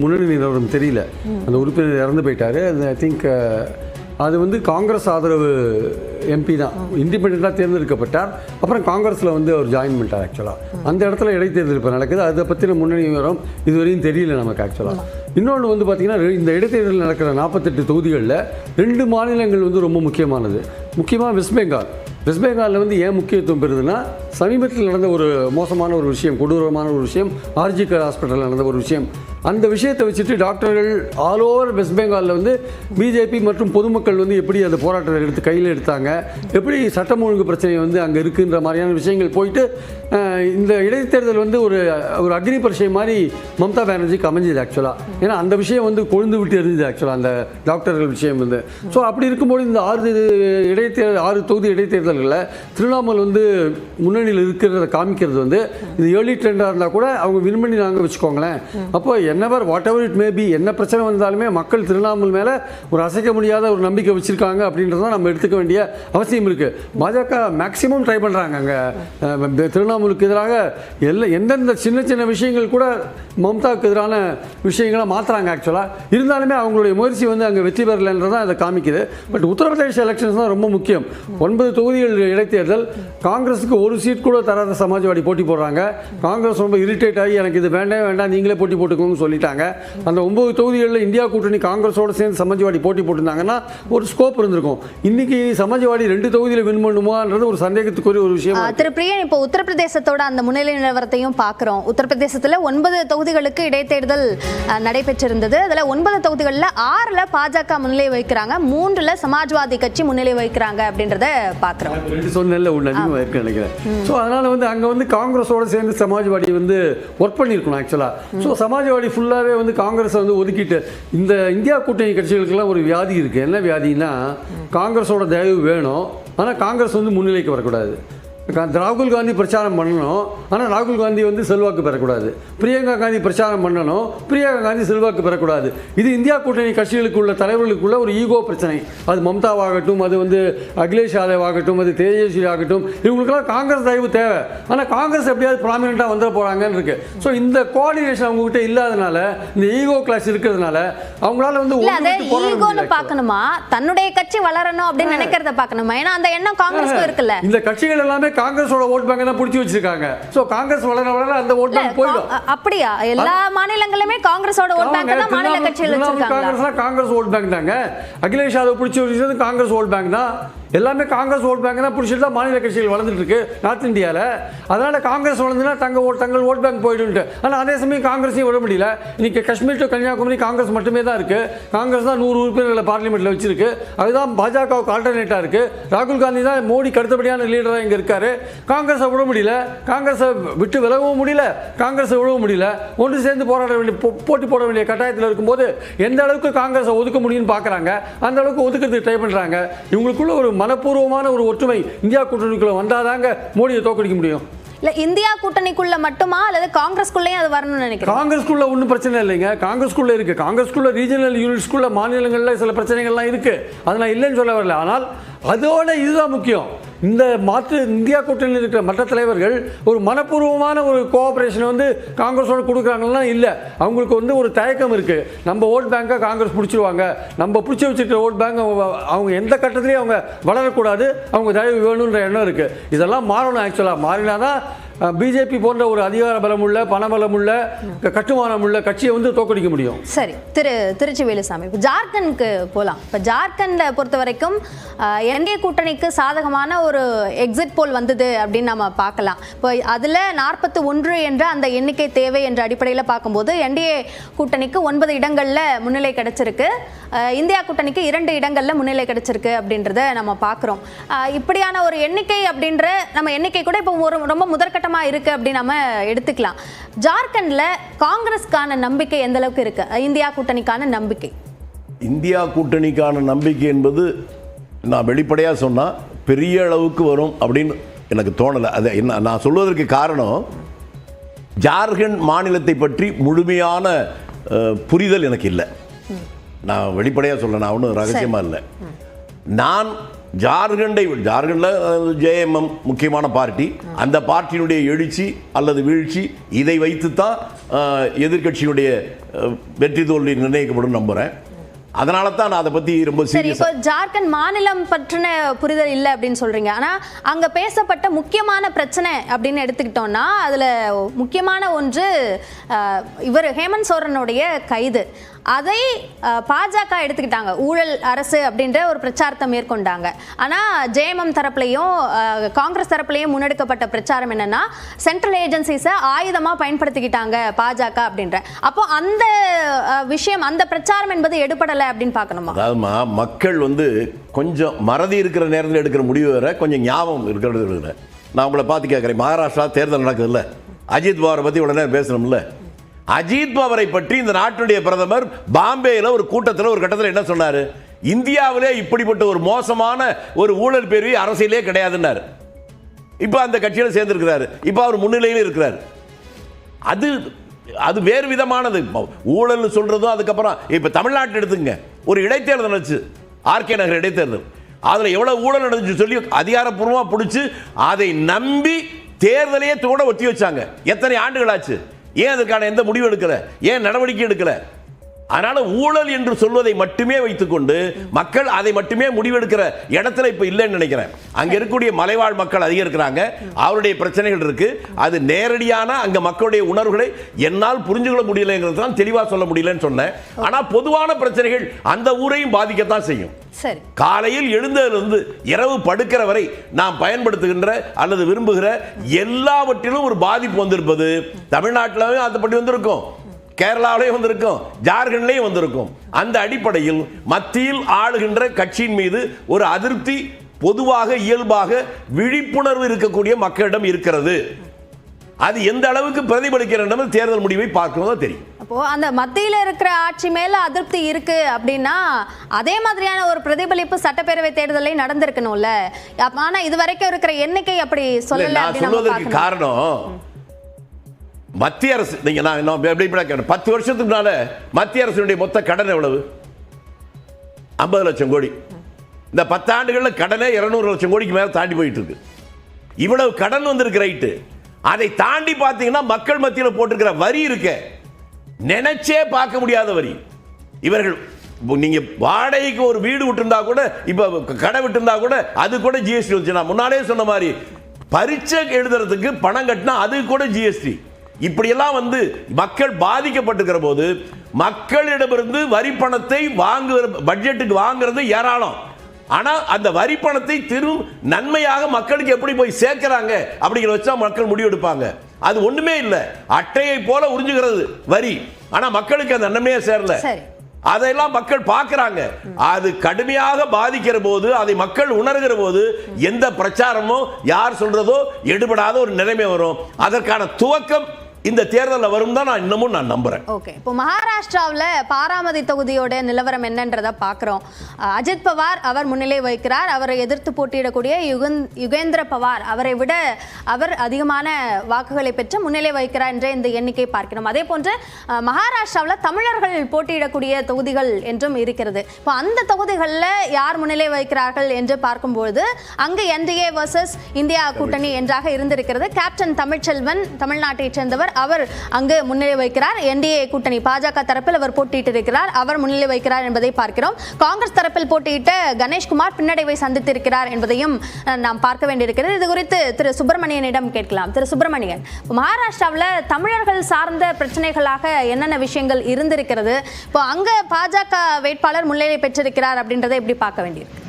முன்னணி நிலவரம் தெரியல. அந்த உறுப்பினர் இறந்து போயிட்டாரு. அது ஐ திங்க் அது வந்து காங்கிரஸ் ஆதரவு எம்பி தான், இண்டிபெண்ட்டாக தேர்ந்தெடுக்கப்பட்டார். அப்புறம் காங்கிரஸில் வந்து அவர் ஜாயின் பண்ணிட்டார். ஆக்சுவலாக அந்த இடத்துல இடைத்தேர்தல் இப்போ நடக்குது. அதை பற்றின முன்னணி விவரம் இதுவரையும் தெரியல நமக்கு. ஆக்சுவலாக இன்னொன்று வந்து பார்த்திங்கன்னா, இந்த இடைத்தேர்தல் நடக்கிற 48 தொகுதிகளில் 2 மாநிலங்கள் வந்து ரொம்ப முக்கியமானது. முக்கியமாக வெஸ்ட் பெங்கால். வெஸ்ட் பெங்காலில் வந்து ஏன் முக்கியத்துவம் பெறுதுன்னா, சமீபத்தில் நடந்த ஒரு மோசமான ஒரு விஷயம், கொடூரமான ஒரு விஷயம், ஆர்ஜிகர் ஹாஸ்பிட்டலில் நடந்த ஒரு விஷயம். அந்த விஷயத்தை வச்சுட்டு டாக்டர்கள் ஆல் ஓவர் வெஸ்ட் பெங்காலில் வந்து பிஜேபி மற்றும் பொதுமக்கள் வந்து எப்படி அந்த போராட்டத்தை எடுத்து கையில் எடுத்தாங்க, எப்படி சட்டம் ஒழுங்கு பிரச்சனை வந்து அங்கே இருக்குன்ற மாதிரியான விஷயங்கள் போயிட்டு இந்த இடைத்தேர்தல் வந்து ஒரு அக்னி பரிசை மாதிரி மம்தா பானர்ஜிக்கு அமைஞ்சது. ஆக்சுவலாக ஏன்னா அந்த விஷயம் வந்து கொழுந்து விட்டு இருந்தது. ஆக்சுவலாக அந்த டாக்டர்கள் விஷயம் வந்து. ஸோ அப்படி இருக்கும்போது இந்த 6 தொகுதி இடைத்தேர்தல்களில் திரிணாமுல் வந்து முன்னணியில் இருக்கிறத காமிக்கிறது வந்து இது ஏர்லி ட்ரெண்டாக இருந்தால் கூட அவங்க வின் பண்ணி நாங்கள் வச்சுக்கோங்களேன். அப்போ என்னவர் whatever it may be, என்ன பிரச்சனை வந்தாலுமே மக்கள் திரிணாமுல் மேலே ஒரு அசைக்க முடியாத ஒரு நம்பிக்கை வச்சுருக்காங்க அப்படின்றத நம்ம எடுத்துக்க வேண்டிய அவசியம் இருக்குது. பாஜக மேக்சிமம் ட்ரை பண்ணுறாங்க அங்கே திரிணாமுலுக்கு எதிராக எந்தெந்த சின்ன சின்ன விஷயங்கள் கூட மம்தாவுக்கு எதிரான விஷயங்களை மாற்றுறாங்க. ஆக்சுவலாக இருந்தாலுமே அவங்களுடைய முயற்சி வந்து அங்கே வெற்றி பெறலைன்றதான் அதை காமிக்குது. பட் உத்தரப்பிரதேச எலெக்ஷன்ஸ் தான் ரொம்ப முக்கியம். 9 தொகுதிகள் இடைத்தேர்தல். காங்கிரஸுக்கு ஒரு சீட் கூட தராத சமாஜ்வாடி போட்டி போடுறாங்க. காங்கிரஸ் ரொம்ப இரிட்டேட் ஆகி எனக்கு இது வேண்டாம் நீங்களே போட்டி போட்டுக்கோங்க சொல்லிட்டாங்க. அந்த 9 தொகுதிகளில் இந்தியா கூட்டணி காங்கிரஸோடு சேர்ந்து சமாஜ்வாடி போட்டி போட்டிருந்தாங்கன்னா ஒரு ஸ்கோப் இருந்திருக்கும். இன்னைக்கு சமாஜ்வாடி 2 தொகுதியில் வின் பண்ணுமான்றது ஒரு சந்தேகத்துக்குரிய ஒரு விஷயம். திரு பிரியன், இப்போ உத்தரப்பிரதேசத்தோட அந்த முன்னிலை நிலவரத்தையும் பார்க்குறோம். உத்தரப்பிரதேசத்தில் 9 தொகுதிகளுக்கு இடைத்தேர்தல் நடைபெற்றிருந்தது. அதில் 9 தொகுதிகளில் 6ல் பாஜக முன்னிலை வைக்கிறாங்க, 3ல் சமாஜ்வாதி கட்சி முன்னிலை வைக்கிறாங்க அப்படின்றத பார்க்குறோம். சொன்னல ஒன்று அதிகமாக இருக்கு நினைக்கிறேன். ஸோ அதனால் வந்து அங்கே வந்து காங்கிரஸோடு சேர்ந்து சமாஜ்வாடி வந்து ஒர்க் பண்ணியிருக்கணும். ஆக்சுவலாக ஸோ சமாஜ்வாடி ஃபுல்லாகவே வந்து காங்கிரஸை வந்து ஒதுக்கிட்டு இந்த இந்தியா கூட்டணி கட்சிகளுக்கெல்லாம் ஒரு வியாதி இருக்குது. என்ன வியாதின்னா, காங்கிரஸோட தயவு வேணும், ஆனால் காங்கிரஸ் வந்து முன்னிலைக்கு வரக்கூடாது. ராகுல் காந்தி பிரச்சாரம் பண்ணணும், ஆனால் ராகுல் காந்தி வந்து செல்வாக்கு பெறக்கூடாது. பிரியங்கா காந்தி பிரச்சாரம் பண்ணணும், பிரியங்கா காந்தி செல்வாக்கு பெறக்கூடாது. இது இந்தியா கூட்டணி கட்சிகளுக்குள்ள தலைவர்களுக்குள்ள ஒரு ஈகோ பிரச்சனை. அது மம்தாவாகட்டும், அது வந்து அகிலேஷ் யாதவ் ஆகட்டும், அது தேஜஸ்வி ஆகட்டும், இவங்களுக்கெல்லாம் காங்கிரஸ் தயவு தேவை. ஆனால் காங்கிரஸ் எப்படியாவது ப்ராமினெண்ட்டாக வந்துட போகிறாங்கன்னு இருக்கு. ஸோ இந்த கோஆர்டினேஷன் அவங்ககிட்ட இல்லாதனால, இந்த ஈகோ கிளாஸ் இருக்கிறதுனால அவங்களால வந்து ஈகோன்னு பார்க்கணுமா, தன்னுடைய கட்சி வளரணும் அப்படின்னு நினைக்கிறத பார்க்கணுமா? ஏன்னா அந்த எண்ணம் காங்கிரஸ்க்கு இருக்குல்ல. இந்த கட்சிகள் எல்லாமே காங்கிரஸோட ஓட் பேங்க் தான் பிடிச்சி வச்சிருக்காங்க. சோ காங்கிரஸ் வளர அந்த ஓட் பேங்க் போய்டும். அப்படியே எல்லா மாநிலங்களுமே காங்கிரஸோட ஓட் பேங்க் தான் மாநில கட்சிகள் வச்சிருக்காங்க. காங்கிரஸ் ஓட் பேங்க் தாங்க. அகிலேஷ் யாதவ் பிடிச்சி வச்சது காங்கிரஸ் ஓட் பேங்க் தான். எல்லாமே காங்கிரஸ் ஓட் பேங்க் தான் பிடிச்சிட்டு தான் மாநில கட்சிகள் வளர்ந்துட்டு இருக்கு நார்த் இந்தியாவில். அதனால காங்கிரஸ் வளர்ந்துன்னா தங்கள் ஓட் பேங்க் போயிடுன்ட்டு. ஆனால் அதே சமயம் காங்கிரஸையும் விட முடியல. இன்னைக்கு காஷ்மீர் டு கன்னியாகுமரி காங்கிரஸ் மட்டுமே தான் இருக்கு. காங்கிரஸ் தான் 100 உறுப்பினர்களை பார்லிமெண்ட்ல வச்சிருக்கு. அதுதான் பாஜகவுக்கு ஆல்டர்னேட்டா இருக்கு. ராகுல் காந்தி தான் மோடிக்கு அடுத்தபடியான லீடராக இங்கே இருக்காரு. காங்கிரஸை விட முடியல, காங்கிரஸை விட்டு விலகவும் முடியல, காங்கிரஸை விடவும் முடியல. ஒன்று சேர்ந்து போராட வேண்டிய போட்டி போட வேண்டிய கட்டாயத்தில் இருக்கும்போது எந்த அளவுக்கு காங்கிரஸை ஒதுக்க முடியும்னு பார்க்குறாங்க, அந்த அளவுக்கு ஒதுக்கிறதுக்கு ட்ரை பண்ணுறாங்க. இவங்களுக்குள்ள ஒரு மனப்பூர்வமான ஒரு ஒற்றுமை இந்தியா கூட்டணிக்குள்ள வந்தாதாங்க மோடியை தோக்கடிக்க முடியும். இல்ல இந்தியா கூட்டணிக்குள்ள மட்டுமா அல்லது காங்கிரஸ்குள்ளேயும் அது வரணும்னு நினைக்கிறேன். காங்கிரஸ்குள்ள ஒன்றும் பிரச்சனை இல்லைங்க. காங்கிரஸ்குள்ள இருக்கு. காங்கிரஸ்குள்ள ரீஜனல் யூனிட்ஸ்குள்ள மாநிலங்கள்ல சில பிரச்சனைகள்லாம் இருக்கு. அதை நான் இல்லைன்னு சொல்ல வரல. ஆனால் அதோட இதுதான் முக்கியம். இந்த இந்தியா கூட்டணியில் இருக்கிற மற்ற தலைவர்கள் ஒரு மனப்பூர்வமான ஒரு கோஆபரேஷன் வந்து காங்கிரஸோட கொடுக்குறாங்கன்னா இல்லை. அவங்களுக்கு வந்து ஒரு தயக்கம் இருக்குது. நம்ம ஓட் பேங்கை காங்கிரஸ் பிடிச்சிருவாங்க, நம்ம பிடிச்சி வச்சுருக்கிற ஓட் பேங்க் அவங்க எந்த கட்டத்துலேயும் அவங்க வளரக்கூடாது, அவங்க தயவு வேணுன்ற எண்ணம் இருக்குது. இதெல்லாம் மாறணும். ஆக்சுவலாக மாறினாதான் பிஜேபி போன்ற ஒரு அதிகார பலம் உள்ள, பணபலம் உள்ள, கட்டுமானம் உள்ள கட்சியை வந்து தோக்கடிக்க முடியும். சரி, திருச்சி வேலுசாமி, இப்போ ஜார்க்கண்டுக்கு போகலாம். இப்போ ஜார்க்கண்டை பொறுத்த வரைக்கும் என்டிஏ கூட்டணிக்கு சாதகமான ஒரு எக்ஸிட் போல் வந்தது அப்படின்னு நம்ம பார்க்கலாம். இப்போ அதில் 41 என்ற அந்த எண்ணிக்கை தேவை என்ற அடிப்படையில் பார்க்கும்போது என்டிஏ கூட்டணிக்கு 9 இடங்களில் முன்னிலை கிடைச்சிருக்கு, இந்தியா கூட்டணிக்கு 2 இடங்களில் முன்னிலை கிடைச்சிருக்கு அப்படின்றத நம்ம பார்க்குறோம். இப்படியான ஒரு எண்ணிக்கை அப்படின்ற நம்ம எண்ணிக்கை கூட இப்போ ரொம்ப முதற்கட்ட இருக்கு அப்படி நம்ம எடுத்துக்கலாம். ஜார்க்கண்ட்ல காங்கிரஸ்கான நம்பிக்கை எந்த அளவுக்கு இருக்கு? இந்தியா கூட்டணிக்கான நம்பிக்கை, இந்தியா கூட்டணிக்கான நம்பிக்கை என்பது நான் வெளிப்படையா சொன்னா பெரிய அளவுக்கு வரும் அப்படின்னு எனக்கு தோணலை. அது என்ன நான் சொல்வதற்கு காரணம், ஜார்க்கண்ட் மாநிலத்தை பற்றி முழுமையான புரிதல் எனக்கு இல்லை. நான் வெளிப்படையா சொல்ல, நான் ஒன்றும் ரகசியமா இல்லை. நான் ஜார்க்கண்டில் JMM முக்கியமான பார்ட்டி, அந்த பார்ட்டியினுடைய எழுச்சி அல்லது வீழ்ச்சி இதை வைத்துத்தான் எதிர்க்கட்சியினுடைய வெற்றி தோல்வி நிர்ணயிக்கப்படும் நம்புகிறேன். அதனால தான் நான் அதை பற்றி ரொம்ப சரி. இப்போ சீரியஸாக ஜார்க்கண்ட் மாநிலம் பற்றின புரிதல் இல்லை அப்படின்னு சொல்றீங்க. ஆனா அங்க பேசப்பட்ட முக்கியமான பிரச்சனை அப்படின்னு எடுத்துக்கிட்டோம்னா அதுல முக்கியமான ஒன்று இவர் ஹேமந்த் சோரனுடைய கைது. அதை பாஜக எடுத்துக்கிட்டாங்க, ஊழல் அரசு அப்படின்ற ஒரு பிரச்சாரத்தை மேற்கொண்டாங்க. ஆனால் JMM தரப்புலையும் காங்கிரஸ் தரப்புலையும் முன்னெடுக்கப்பட்ட பிரச்சாரம் என்னன்னா சென்ட்ரல் ஏஜென்சிஸை ஆயுதமாக பயன்படுத்திக்கிட்டாங்க பாஜக அப்படின்ற. அப்போ அந்த விஷயம், அந்த பிரச்சாரம் என்பது எடுபடலை அப்படின்னு பார்க்கணுமா? அதாவதுமா, மக்கள் கொஞ்சம் மறதி இருக்கிற நேரத்தில் எடுக்கிற முடிவு வேற, கொஞ்சம் ஞாபகம் இருக்கிறது வேற. நான் உங்களை பார்த்து கேட்குறேன், மகாராஷ்டிரா தேர்தல் நடக்குதுல்ல, அஜித் பவாரை பற்றி உடனே பேசணும்ல. அஜித் பவாரை பற்றி இந்த நாட்டுடைய பிரதமர் பாம்பேயில் ஒரு கூட்டத்தில் ஒரு கட்டத்தில் என்ன சொன்னார்? இந்தியாவிலே இப்படிப்பட்ட ஒரு மோசமான ஒரு ஊழல் பேர்வி அரசியலே கிடையாதுன்னாரு. இப்போ அந்த கட்சியில் சேர்ந்திருக்கிறாரு, இப்போ அவர் முன்னிலையில் இருக்கிறார். அது வேறு விதமானது. ஊழல் சொல்றதும் அதுக்கப்புறம் இப்போ தமிழ்நாட்டில் எடுத்துங்க, ஒரு இடைத்தேர்தல் நடந்துச்சு, RK நகர் இடைத்தேர்தல். அதில் எவ்வளவு ஊழல் நடந்துச்சு சொல்லி அதிகாரப்பூர்வமாக பிடிச்சி அதை நம்பி தேர்தலையே கூட ஒத்தி வச்சாங்க. எத்தனை ஆண்டுகள் ஆச்சு? ஏன் அதற்கான எந்த முடிவு எடுக்கல? ஏன் நடவடிக்கை எடுக்கல? அதனால ஊழல் என்று சொல்வதை மட்டுமே வைத்துக்கொண்டு மக்கள் அதை மட்டுமே முடிவெடுக்கிற இடத்துல இப்ப இல்லைன்னு நினைக்கிறேன். அங்க இருக்கக்கூடிய மலைவாழ் மக்கள் அதிகம் இருக்கிறாங்க, அவருடைய பிரச்சனைகள் இருக்கு. அது நேரடியான அங்க மக்களுடைய உணர்வுகளை என்னால் புரிஞ்சுக்கொள்ள முடியலைங்கிறது தான் தெளிவா சொல்ல முடியலன்னு சொன்னேன். ஆனா பொதுவான பிரச்சனைகள் அந்த ஊரையும் பாதிக்கத்தான் செய்யும். சரி. காலையில் எழுந்ததிலிருந்து இரவு படுக்கிற வரை நாம் பயன்படுத்துகின்ற அல்லது விரும்புகிற எல்லாவற்றிலும் ஒரு பாதிப்பு வந்திருப்பது தமிழ்நாட்டிலும் அதுபடி வந்திருக்கும், கேரளாவிலையும் வந்திருக்கும், ஜார்க்கண்ட்லையும் வந்திருக்கும். அந்த அடிப்படையில் மத்தியில் ஆளுகின்ற கட்சியின் மீது ஒரு அதிருப்தி பொதுவாக இயல்பாக விழிப்புணர்வு இருக்கக்கூடிய மக்களிடம் இருக்கிறது. அது எந்த அளவுக்கு பிரதிபலிக்கிறது தேர்தல் முடிவை பார்க்கணும் தெரியும். அப்போ அந்த மத்தியில் இருக்கிற ஆட்சி மேல அதிருப்தி இருக்கு அப்படின்னா அதே மாதிரியான ஒரு பிரதிபலிப்பு சட்டப்பேரவை தேர்தலில் நடந்திருக்கணும்ல. ஆனா இதுவரைக்கும் இருக்கிற எண்ணிக்கை அப்படி சொல்லல. சொல்வதற்கு காரணம் மத்திய அரசு. நீங்க நான் 10 வருஷத்துக்கு முன்னால மத்திய அரசுடைய மொத்த கடன் எவ்வளவு? 50 லட்சம் கோடி. இந்த 10 ஆண்டுகளில் கடனே 200 லட்சம் கோடிக்கு மேல தாண்டி போயிட்டு இருக்கு. இவ்வளவு கடன் வந்திருக்கு, ரைட்டு. அதை தாண்டி பார்த்தீங்கன்னா மக்கள் மத்தியில் போட்டிருக்கிற வரி இருக்க, நினைச்சே பார்க்க முடியாத வரி. இவர்கள் நீங்க வாடகைக்கு ஒரு வீடு விட்டுருந்தா கூட, இப்ப கடை விட்டுருந்தா கூட அது கூட ஜிஎஸ்டி வந்துச்சு. நான் முன்னாலே சொன்ன மாதிரி பரீட்சை எழுதுறதுக்கு பணம் கட்டினா அது கூட ஜிஎஸ்டி. இப்படியெல்லாம் மக்கள் பாதிக்கப்பட்டிருக்கிற போது மக்களிடமிருந்து வரி பணத்தை வாங்குகிற, பட்ஜெட்டுக்கு வாங்குறது ஏராளம். ஆனா அந்த வரி பணத்தை நன்மையாக மக்களுக்கு எப்படி போய் சேர்க்கிறாங்க அப்படிங்கிற வச்சா மக்கள் முடிவெடுப்பாங்க. அது ஒண்ணுமே இல்லை, அட்டையை போல உறிஞ்சுகிறது வரி. ஆனா மக்களுக்கு அந்த நன்மையே சேரல. அதையெல்லாம் மக்கள் பார்க்கிறாங்க. அது கடுமையாக பாதிக்கிற போது, அதை மக்கள் உணர்கிற போது எந்த பிரச்சாரமோ யார் சொல்றதோ எடுபடாத ஒரு நிலைமை வரும். அதற்கான துவக்கம் இந்த தேர்தலில் வரும் தான் நான் இன்னமும் நம்புறேன். ஓகே. இப்போ மகாராஷ்டிராவில் பாராமதி தொகுதியோட நிலவரம் என்னன்றதை பார்க்குறோம். அஜித் பவார் அவர் முன்னிலை வகிக்கிறார். அவரை எதிர்த்து போட்டியிடக்கூடிய யுகேந்திர பவார் அவரை விட அவர் அதிகமான வாக்குகளை பெற்று முன்னிலை வகிக்கிறார் என்ற இந்த எண்ணிக்கை பார்க்கிறோம். அதே போன்று மகாராஷ்டிராவில் தமிழர்கள் போட்டியிடக்கூடிய தொகுதிகள் என்றும் இருக்கிறது. இப்போ அந்த தொகுதிகளில் யார் முன்னிலை வகிக்கிறார்கள் என்று பார்க்கும்போது அங்கு NDA வர்சஸ் இந்தியா கூட்டணி என்றாக இருந்திருக்கிறது. கேப்டன் தமிழ்ச்செல்வன் தமிழ்நாட்டை சேர்ந்தவர், அவர் அங்கு முன்னிலை வைக்கிறார். NDA கூட்டணி பாஜக தரப்பில் அவர் போட்டியிட்டு இருக்கிறார், அவர் முன்னிலை வைக்கிறார் என்பதை பார்க்கிறோம். காங்கிரஸ் தரப்பில் போட்டியிட்ட கணேஷ்குமார் பின்னடைவை சந்தித்திருக்கிறார் என்பதையும் நாம் பார்க்க வேண்டியிருக்கிறது. இது குறித்து திரு சுப்பிரமணியனிடம் கேட்கலாம். திரு சுப்பிரமணியன், மகாராஷ்டிராவில் தமிழர்கள் சார்ந்த பிரச்சனைகளாக என்னென்ன விஷயங்கள் இருந்திருக்கிறது? இப்போ அங்க பாஜக வேட்பாளர் முன்னிலை பெற்றிருக்கிறார் அப்படின்றத எப்படி பார்க்க வேண்டியிருக்கு?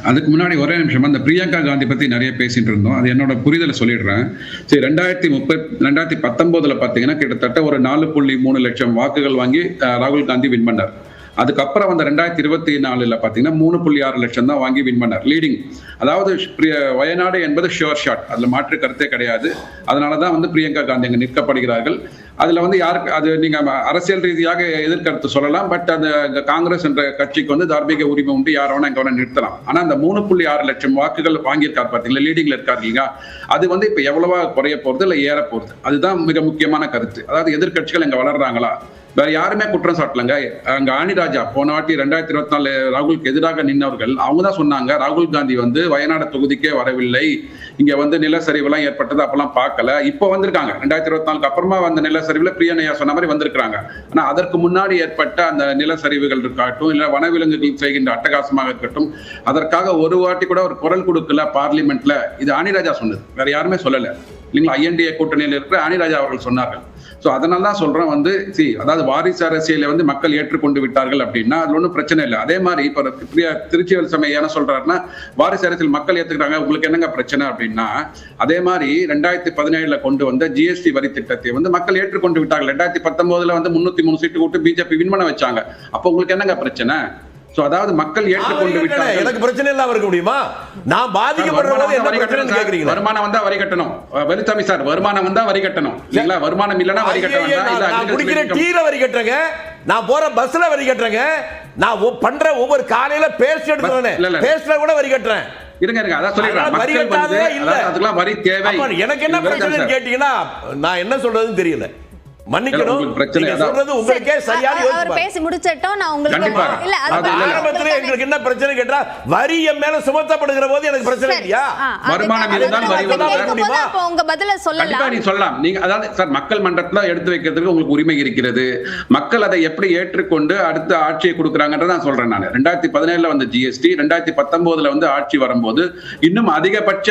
அதுக்கு முன்னாடி ஒரே நிமிஷம், அந்த பிரியங்கா காந்தி பத்தி நிறைய பேசிட்டு இருந்தோம். அது என்னோட புரிதலை சொல்லிடுறேன். சரி, 2019 பார்த்தீங்கன்னா கிட்டத்தட்ட ஒரு 4.3 லட்சம் வாக்குகள் வாங்கி ராகுல் காந்தி வின் பண்ணார். அதுக்கப்புறம் வந்த 2024 பார்த்தீங்கன்னா 3.6 லட்சம் தான் வாங்கி வின் பண்ணார், லீடிங். அதாவது வயநாடு என்பது ஷுவர் ஷாட், அதில் மாற்று கருத்தே கிடையாது. அதனால தான் பிரியங்கா காந்தி அங்கே நிற்கப்படுகிறார்கள். அதில் யாருக்கு அது நீங்கள் அரசியல் ரீதியாக எதிர்கருத்து சொல்லலாம், பட் அந்த காங்கிரஸ் என்ற கட்சிக்கு தார்மீக உரிமை உண்டு, யார் வேணா இங்கே வேணா நிறுத்தலாம். ஆனால் அந்த 3.6 லட்சம் வாக்குகள் வாங்கியிருக்காரு பார்த்தீங்களா, லீடிங்ல இருக்காரு இல்லையா, அது இப்போ எவ்வளவா குறைய போகிறது இல்லை ஏற போகிறது, அதுதான் மிக முக்கியமான கருத்து. அதாவது எதிர்கட்சிகள் இங்கே வளர்றாங்களா, வேற யாருமே குற்றம் சாட்டலங்க. அங்க ஆணிராஜா போன வாட்டி 2024 ராகுலுக்கு எதிராக நின்றவர்கள் அவங்க தான் சொன்னாங்க, ராகுல் காந்தி வந்து வயநாடு தொகுதிக்கே வரவில்லை, இங்க வந்து நிலச்சரிவுலாம் ஏற்பட்டது அப்பெல்லாம் பார்க்கல. இப்போ வந்திருக்காங்க 2024 அப்புறமா வந்த நிலச்சரிவுல பிரியனையா சொன்ன மாதிரி வந்திருக்காங்க. ஆனா அதற்கு முன்னாடி ஏற்பட்ட அந்த நிலச்சரிவுகள் இருக்கட்டும், இல்ல வனவிலங்குகள் செய்கின்ற அட்டகாசமாக இருக்கட்டும், அதற்காக ஒரு வாட்டி கூட ஒரு குரல் கொடுக்கல பார்லிமெண்ட்ல. இது ஆணிராஜா சொன்னது, வேற யாருமே சொல்லல இல்லைங்களா. INDA கூட்டணியில் இருக்கிற ஆணிராஜா அவர்கள் சொன்னார்கள். ஸோ அதனால தான் சொல்றேன் வந்து அதாவது வாரிசு அரசியலை வந்து மக்கள் ஏற்றுக்கொண்டு விட்டார்கள் அப்படின்னா அது ஒன்றும் பிரச்சனை இல்லை. அதே மாதிரி இப்போ திருச்சி வேலுசாமி என்ன சொல்றாருன்னா, வாரிசு அரசியல் மக்கள் ஏற்றுக்கிறாங்க, உங்களுக்கு என்னங்க பிரச்சனை அப்படின்னா, அதே மாதிரி 2017 கொண்டு வந்த GST வரி திட்டத்தை வந்து மக்கள் ஏற்றுக்கொண்டு விட்டார்கள். 2019 வந்து 303 சீட்டு விட்டு பிஜேபி வின் பண்ண வச்சாங்க. அப்போ உங்களுக்கு என்னங்க பிரச்சனை? அதாவது மக்கள் ஏற்றுக்கொண்டு விட்டாங்க. எனக்கு பிரச்சனை இல்லாம இருக்க முடியுமா? நான் பாதிக்கப்படுறது என்ன பிரச்சனை கேக்குறீங்க? வருமானம் வந்தா வரி கட்டணும். வேலுசாமி சார், வருமானம் வந்தா வரி கட்டணும் இல்ல, வருமானம் இல்லனா வரி கட்ட வேண்டாம். நான் குடிக்கிற டீல வரி கட்டுறேங்க, நான் போற பஸ்ல வரி கட்டுறேங்க, நான் பண்ற ஒவ்வொரு காலையில பேஸ்ட் எடுத்துறேன், பேஸ்ட்ல கூட வரி கட்டுறேன். இருங்க அதான் சொல்லிடுறேன், மக்கள் வந்து அதுக்கெல்லாம் வரி தேவை. எனக்கு என்ன பிரச்சனை கேட்டீங்கன்னா நான் என்ன சொல்றதுன்னு தெரியல. மன்னிக்கணும், நீங்க சொல்றது உங்களுக்கே சரியான யோசிச்சு அவர் பேசி முடிச்சட்டோம். நான் உங்களுக்கு இல்ல ஆரம்பத்துல எங்களுக்கு என்ன பிரச்சனை கேட்டா, வரி என் மேல சுமத்தப்படுகிற போது எனக்கு பிரச்சனை இல்லையா? வருமானம் இருந்தால் வரி வர முடியுமா? அப்ப உங்க பதில சொல்லலாம். கண்டிப்பா நீ சொல்லலாம். நீங்க அதாவது சார் மக்கள் மன்றத்துல எடுத்து வைக்கிறதுக்கு உங்களுக்கு உரிமை இருக்கிறது. மக்கள் அதை எப்படி ஏற்றுக்கொண்டு அடுத்த ஆட்சியை கொடுக்குறாங்கன்றத நான் சொல்றேன். நான் 2017 வந்த GST 2019 வந்து ஆட்சி வரும்போது இன்னும் அதிகபட்ச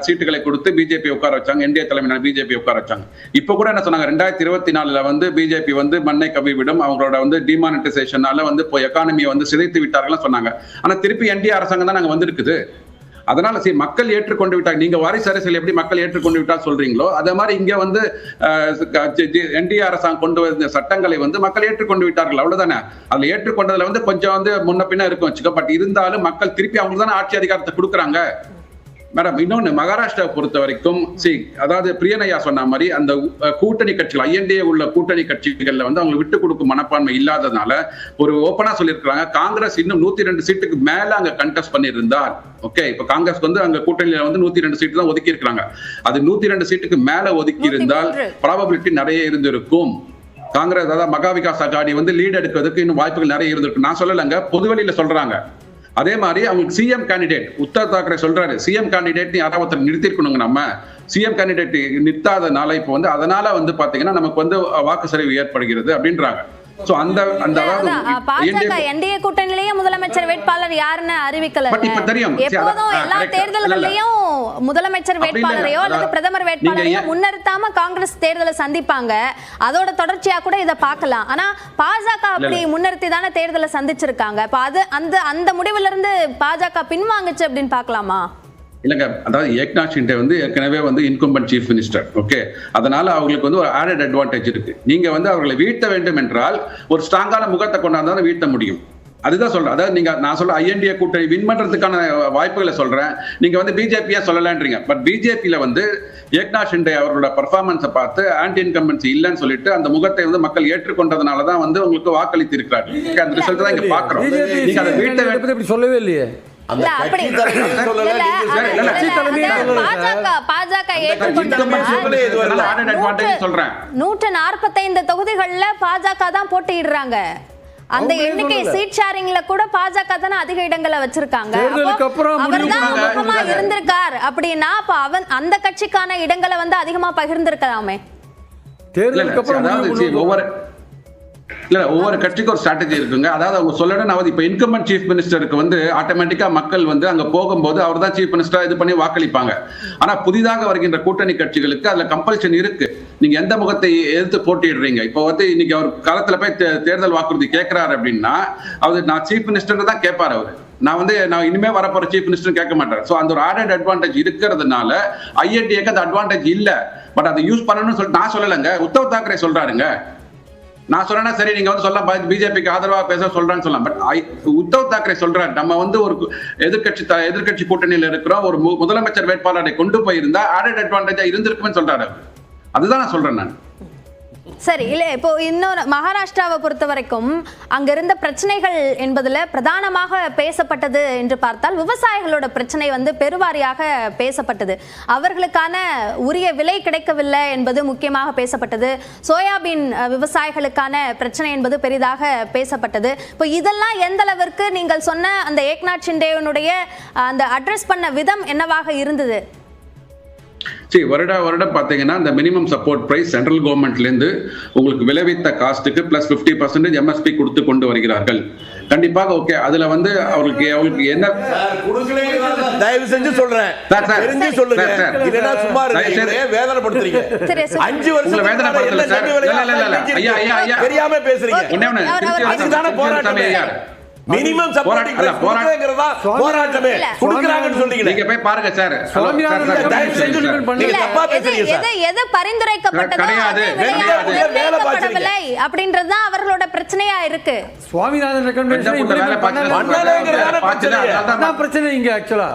சீட்டுகளை கொடுத்து பிஜேபி உட்கார வச்சாங்க, NDA தலைமையிலான பிஜேபி உட்கார வச்சாங்க. இப்ப கூட என்ன சொன்னாங்க, 2024 வந்து பிஜேபி வந்து மண்ணை கவ்விவிடும், அவங்களோட வந்து டிமானிட்டைசேஷனால வந்து எக்கானமியை வந்து சிதைத்து விட்டார்கள் சொன்னாங்க. ஆனா திருப்பி NDA அரசாங்கம் தான் நாங்க வந்திருக்குது. அதனால மக்கள் ஏற்றுக்கொண்டு விட்டாங்க. நீங்க வாரிசு அரசியல் எப்படி மக்கள் ஏற்றுக்கொண்டு விட்டா சொல்றீங்களோ அதே மாதிரி இங்க வந்து NDA அரசாங்கம் கொண்டு வந்த சட்டங்களை வந்து மக்கள் ஏற்றுக்கொண்டு விட்டார்கள், அவ்வளவுதானே. அதுல ஏற்றுக்கொண்டதுல வந்து கொஞ்சம் வந்து முன்ன பின்ன இருக்கும் வச்சுக்கோ. பட் இருந்தாலும் மக்கள் திருப்பி அவங்களுக்கு தானே ஆட்சி அதிகாரத்தை கொடுக்குறாங்க. மேடம், இன்னொன்னு மகாராஷ்டிராவை பொறுத்த வரைக்கும் அதாவது பிரியனையா சொன்ன மாதிரி அந்த கூட்டணி கட்சிகள் INDA உள்ள கூட்டணி கட்சிகள்ல வந்து அவங்க விட்டு கொடுக்கும் மனப்பான்மை இல்லாததுனால ஒரு ஓப்பனா சொல்லியிருக்காங்க, காங்கிரஸ் இன்னும் 102 சீட்டுக்கு மேல அங்க கண்டெஸ்ட் பண்ணியிருந்தால், ஓகே இப்ப காங்கிரஸ் வந்து அங்க கூட்டணியில வந்து 102 சீட்டு தான் ஒதுக்கி இருக்காங்க. அது 102 சீட்டுக்கு மேல ஒதுக்கி இருந்தால் ப்ராபபிலிட்டி நிறைய இருந்திருக்கும். காங்கிரஸ் அதாவது மகா விகாஸ் அகாடி வந்து லீட் எடுக்கிறதுக்கு இன்னும் வாய்ப்புகள் நிறைய இருந்திருக்கு. நான் சொல்லலைங்க, பொதுவெளியில சொல்றாங்க. அதே மாதிரி அவங்களுக்கு CM கேண்டிடேட் உத்தவ் தாக்கரே சொல்றாரு, CM கேண்டிடேட் யாராவது நிறுத்திருக்கணுங்க. நம்ம CM கேண்டிடேட் நிறுத்தாதனால இப்போ வந்து அதனால வந்து பாத்தீங்கன்னா நமக்கு வந்து வாக்கு சரிவு ஏற்படுகிறது அப்படின்றாங்க. சோ அந்த பாஜக NDA கூட்டணியிலேயே முதலமைச்சர் வேட்பாளர் யாருன்னு அறிவிக்கல. எப்போதும் எல்லா தேர்தல்களையும் முதலமைச்சர் வேட்பாளரையோ அல்லது பிரதமர் வேட்பாளரையோ முன்னிறுத்தாம காங்கிரஸ் தேர்தலை சந்திப்பாங்க. அதோட தொடர்ச்சியா கூட இதை பார்க்கலாம். ஆனா பாஜக அப்படி முன்னிறுத்தி தானே தேர்தலை சந்திச்சிருக்காங்க. அது அந்த முடிவுல இருந்து பாஜக பின்வாங்குச்சு அப்படின்னு பார்க்கலாமா? இல்லைங்க, அதாவது ஏக்நாத் ஷிண்டே வந்து ஏற்கனவே வந்து இன்கம்பன்ட் சீஃப் மினிஸ்டர், ஓகே. அதனால அவங்களுக்கு வந்து ஒரு ஆடட் அட்வான்டேஜ் இருக்கு. நீங்க வந்து அவர்களை வீழ்த்த வேண்டும் என்றால் ஒரு ஸ்ட்ராங்கான முகத்தை கொண்டாந்து வீழ்த்த முடியும். அதுதான் சொல்றேன். அதாவது நீங்க நான் சொல்ற INDA கூட்டணி வின் பண்றதுக்கான வாய்ப்புகளை சொல்றேன். நீங்க வந்து பிஜேபியா சொல்லலான்றீங்க. பட் பிஜேபியில வந்து ஏக்நாத் ஷிண்டே அவர்களோட பெர்ஃபார்மன்ஸை பார்த்து ஆன்டி இன்கம்பன்சி இல்லைன்னு சொல்லிட்டு அந்த முகத்தை வந்து மக்கள் ஏற்றுக்கொண்டதுனால தான் வந்து உங்களுக்கு வாக்களித்து இருக்கிறார். அந்த ரிசல்ட் தான் இங்க பாக்குறோம். நீங்க அதை வீழ்த்த வேண்டும் சொல்லவே இல்லையே. பாஜக 145 தொகுதிகள்ல பாஜக தான் போட்டியிடுறாங்க. அந்த எண்ணிக்கை சீட் ஷேரிங்ல கூட பாஜக தானே அதிக இடங்களை வச்சிருக்காங்க. அவர்தான் முகமா இருந்திருக்கார் அப்படின்னா அப்ப அந்த கட்சிக்கான இடங்களை வந்து அதிகமா பகிர்ந்திருக்கலாமே. ஒவ்வொரு கட்சிக்கும் ஒரு ஸ்ட்ராட்டஜி இருக்குங்க. அதாவது அவங்க சொல்லணும், இப்ப இன்கம்பன்ட் சீஃப் மினிஸ்டருக்கு வந்து ஆட்டோமேட்டிக்கா மக்கள் வந்து அங்க போகும்போது அவர் தான் சீஃப் மினிஸ்டரா இது பண்ணி வாக்களிப்பாங்க. ஆனா புதிதாக வருகின்ற கூட்டணி கட்சிகளுக்கு அதுல கம்பல்ஷன் இருக்கு. நீங்க எந்த முகத்தை எதிர்த்து போட்டிடுறீங்க. இப்போ வந்து இன்னைக்கு அவர் காலத்துல போய் தேர்தல் வாக்குறுதி கேட்கிறாரு அப்படின்னா அவர் நான் சீஃப் மினிஸ்டர் தான் கேட்பாரு. அவரு நான் இனிமே வரப்போற சீஃப் மினிஸ்டர் கேட்க மாட்டார். சோ அந்த ஒரு ஆடட் அட்வான்டேஜ் இருக்கிறதுனால INDAக்கு அந்த அட்வான்டேஜ் இல்ல. பட் அதை யூஸ் பண்ணணும்னு சொல்லிட்டு நான் சொல்லலைங்க, உத்தவ் தாக்கரே சொல்றாருங்க. நான் சொல்றேன்னா சரி, நீங்க வந்து சொல்லலாம் பிஜேபிக்கு ஆதரவா பேச சொல்றான்னு சொல்லலாம். பட் உத்தவ் தாக்கரே சொல்றாரு, நம்ம வந்து ஒரு எதிர்கட்சி கூட்டணியில் இருக்கிறோம், ஒரு முதலமைச்சர் வேட்பாளரை கொண்டு போயிருந்தா ஆடட் அட்வான்டேஜா இருந்திருக்குன்னு சொல்றாரு. அதுதான் நான் சொல்றேன் நான். சரி, இல்லை இப்போ இன்னொரு மகாராஷ்டிராவை பொறுத்த வரைக்கும் அங்க இருந்த பிரச்சனைகள் என்பதுல பிரதானமாக பேசப்பட்டது என்று பார்த்தால் விவசாயிகளோட பிரச்சனை வந்து பெருவாரியாக பேசப்பட்டது. அவர்களுக்கான உரிய விலை கிடைக்கவில்லை என்பது முக்கியமாக பேசப்பட்டது. சோயாபீன் விவசாயிகளுக்கான பிரச்சனை என்பது பெரிதாக பேசப்பட்டது. இப்போ இதெல்லாம் எந்த அளவிற்கு நீங்கள் சொன்ன அந்த ஏக்நாத் ஷிண்டேனுடைய அந்த அட்ரஸ் பண்ண விதம் என்னவாக இருந்தது? சரி, வருடம் பார்த்தீங்கன்னா இந்த மினிமம் சப்போர்ட் பிரைஸ் சென்ட்ரல் கவர்மெண்ட்லேருந்து உங்களுக்கு விளைவித்த காஸ்ட்டுக்கு பிளஸ் 50% எம்எஸ்பி கொடுத்து கொண்டு வருகிறார்கள். கண்டிப்பாக ஓகே. அதுல வந்து அவங்களுக்கு என்ன தயவு செஞ்சு சொல்றேன், தெரிஞ்சு சொல்லுங்க, இல்லனா சும்மா இருக்கீங்க, வேதனைப்படுத்துறீங்க. 5 வருஷம் வேதனைப்படுத்தல சார். இல்ல ஐயா ஐயா ஐயா தெரியாம பேசுறீங்க. அதுதான போராட்டமே. மினிமம் சப்போர்ட் போராட்டம்ங்கறதா போராட்டமே குடுக்குறாங்கன்னு சொல்றீங்க. நீங்க போய் பாருங்க சார். தயவு செஞ்சு நீங்க தப்பா பேசுறீங்க சார். எது பரிந்துரைக்கப்பட்டதோ அது விலை அப்படின்றது தான் அவர்களோட பிரச்சனையா இருக்கு. சுவாமிநாதன் ரெக்கமெண்டேஷன் இப்படி பண்ணல. பிரச்சனை இங்க ஆக்சுவலா